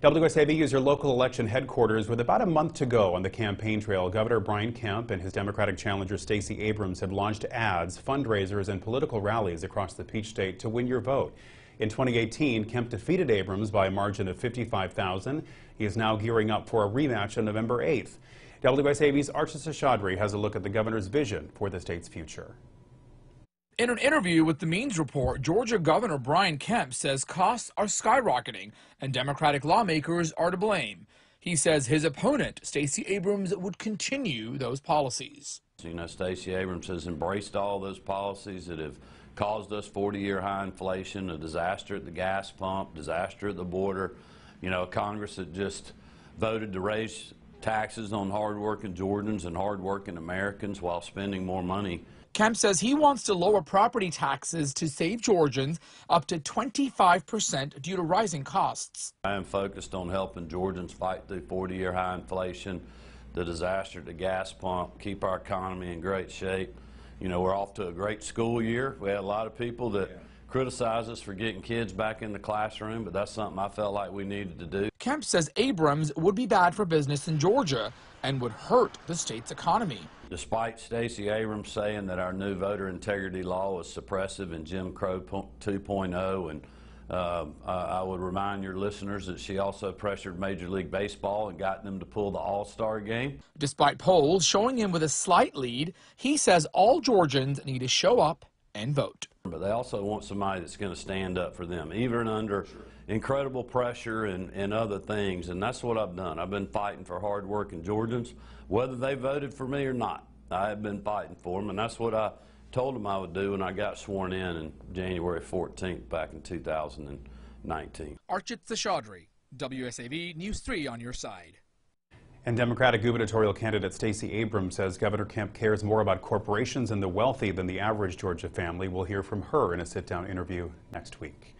WSAV is your local election headquarters. With about a month to go on the campaign trail, Governor Kemp and his Democratic challenger Stacey Abrams have launched ads, fundraisers, and political rallies across the Peach State to win your vote. In 2018, Kemp defeated Abrams by a margin of 55,000. He is now gearing up for a rematch on November 8th. WSAV's Archit Seshadri has a look at the governor's vision for the state's future. In an interview with the Means Report, Georgia Governor Kemp says costs are skyrocketing and Democratic lawmakers are to blame. He says his opponent, Stacey Abrams, would continue those policies. You know, Stacey Abrams has embraced all those policies that have caused us 40-year high inflation, a disaster at the gas pump, disaster at the border. You know, Congress that just voted to raise taxes on hardworking Georgians and hardworking Americans while spending more money. Kemp says he wants to lower property taxes to save Georgians up to 25% due to rising costs. I am focused on helping Georgians fight through 40-year high inflation, the disaster at the gas pump, keep our economy in great shape. You know, we're off to a great school year. We had a lot of people that criticize us for getting kids back in the classroom, but that's something I felt like we needed to do. Kemp says Abrams would be bad for business in Georgia and would hurt the state's economy. Despite Stacey Abrams saying that our new voter integrity law is suppressive and Jim Crow 2.0, and I would remind your listeners that she also pressured Major League Baseball and got them to pull the All-Star game. Despite polls showing him with a slight lead, he says all Georgians need to show up and vote. But they also want somebody that's going to stand up for them, even under incredible pressure and other things, and that's what I've done. I've been fighting for hard-working Georgians, whether they voted for me or not. I have been fighting for them, and that's what I told them I would do when I got sworn in January 14th back in 2019. Archit Seshadri, WSAV News 3 on your side. And Democratic gubernatorial candidate Stacey Abrams says Governor Kemp cares more about corporations and the wealthy than the average Georgia family. We'll hear from her in a sit-down interview next week.